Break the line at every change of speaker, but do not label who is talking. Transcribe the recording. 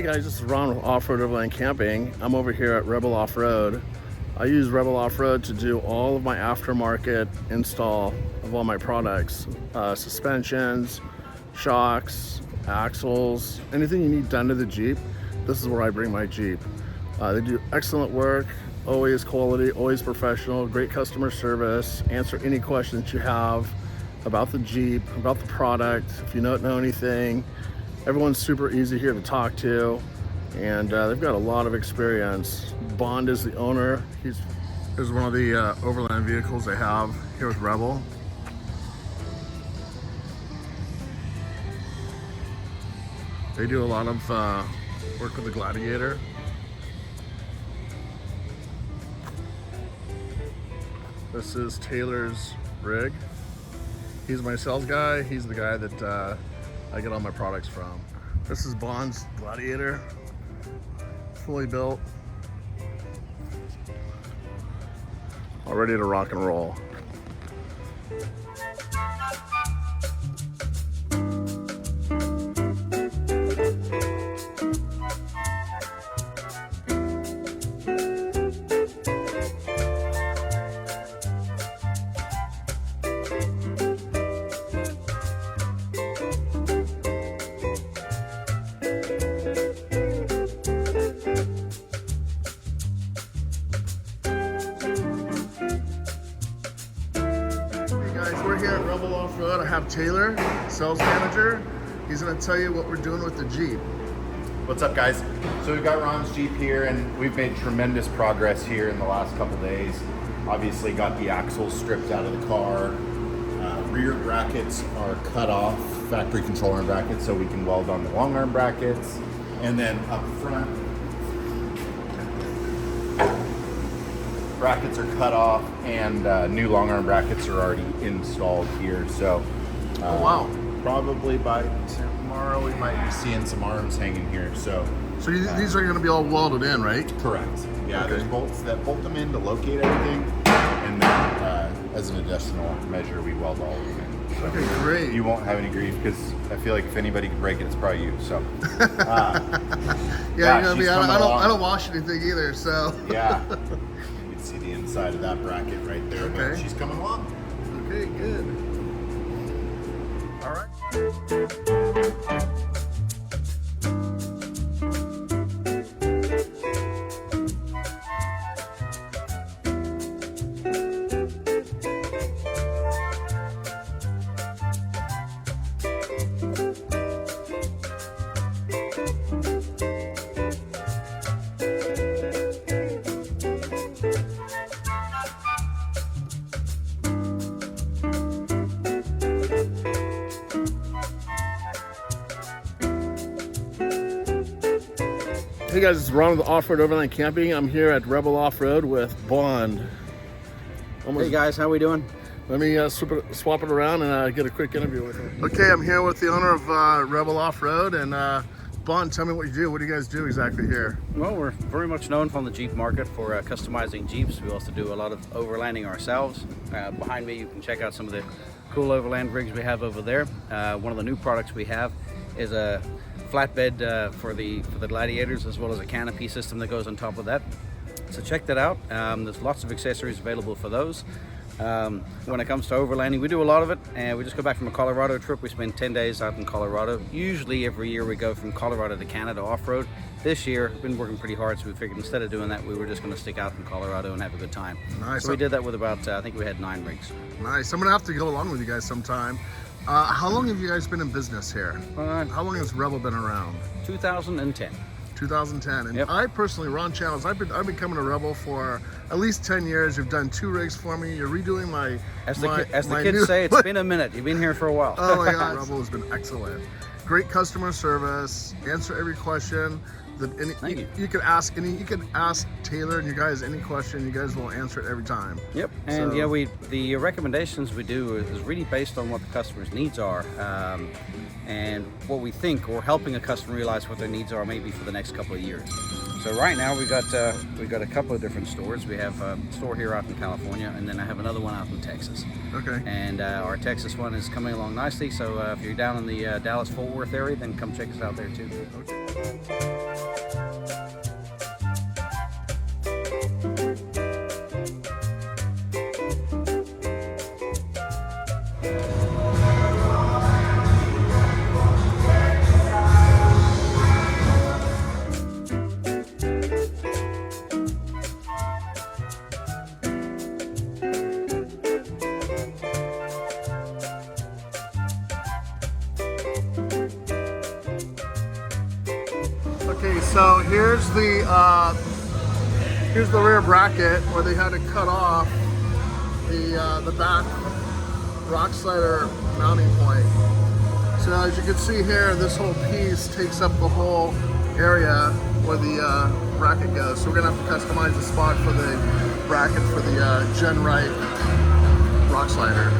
guys, this is Ron with Off-Road Overland Camping. I'm over here at Rebel Offroad. I use Rebel Offroad to do all of my aftermarket install of all my products. Suspensions, shocks, axles, anything you need done to the Jeep, this is where I bring my Jeep. They do excellent work, always quality, always professional, great customer service, answer any questions you have about the Jeep, about the product. If you don't know anything, everyone's super easy here to talk to, and they've got a lot of experience. Bond is the owner. He's one of the overland vehicles they have here with Rebel. They do a lot of work with the Gladiator. This is Taylor's rig. He's my sales guy. He's the guy that I get all my products from. This is Bond's Gladiator, fully built, all ready to rock and roll. We're here at Rebel Offroad. I have Taylor, sales manager. He's going to tell you what we're doing with the Jeep.
What's up, guys? So we've got Ron's Jeep here, and we've made tremendous progress here in the last couple days. Obviously got the axles stripped out of the car. Rear brackets are cut off, factory control arm brackets, so we can weld on the long arm brackets. And then up front, brackets are cut off, and new long arm brackets are already installed here. So
Oh wow.
Probably by tomorrow we might be seeing some arms hanging here. So
these are going to be all welded in, right?
Correct. Yeah,
Okay.
There's bolts that bolt them in to locate everything, and then as an additional measure, we weld all of them in. So
Okay, great.
you won't have any grief, because I feel like if anybody could break it, it's probably you. So
Yeah, you're gonna be. I don't wash anything either, so.
Yeah, you can see the inside of that bracket right there. But
Okay.
she's coming along.
Okay, good. All right. Hey guys, it's Ron with Off-Road Overland Camping. I'm here at Rebel Offroad with Bond.
Hey guys, how we doing?
Let me swap it around and get a quick interview with him. Okay, I'm here with the owner of Rebel Offroad, and Bond, tell me what you do. What do you guys do exactly here?
Well, we're very much known from the Jeep market for customizing Jeeps. We also do a lot of overlanding ourselves. Behind me, you can check out some of the cool overland rigs we have over there. One of the new products we have is a flatbed for the Gladiators, as well as a canopy system that goes on top of that. So check that out. There's lots of accessories available for those. When it comes to overlanding, we do a lot of it, and we just go back from a Colorado trip. We spend 10 days out in Colorado. Usually every year we go from Colorado to Canada off-road. This year we've been working pretty hard, so we figured instead of doing that, we were just going to stick out in Colorado and have a good time.
Nice.
So we did that with about I think we had 9 rigs.
Nice. I'm gonna have to go along with you guys sometime. How long have you guys been in business here? How long has Rebel been around?
2010.
2010. And
Yep.
I personally, Ron Channels, I've been coming to Rebel for at least 10 years. You've done 2 rigs for me. You're redoing my
As the
my
kids
new,
say, it's been a minute. You've been here for a while.
Oh my God, Rebel has been excellent. Great customer service. Answer every question.
Thank you.
You can ask Taylor and you guys any question. You guys will answer it every time.
Yep, and
So-
yeah, the recommendations we do is really based on what the customer's needs are, and what we think, or helping a customer realize what their needs are maybe for the next couple of years. So right now we got a couple of different stores. We have a store here out in California, and then I have another one out in Texas.
Okay.
And our Texas one is coming along nicely. So if you're down in the Dallas-Fort Worth area, then come check us out there too.
Okay, so here's the rear bracket where they had to cut off the back rock slider mounting point. So as you can see here, this whole piece takes up the whole area where the bracket goes. So we're gonna have to customize the spot for the bracket for the GenRight rock slider.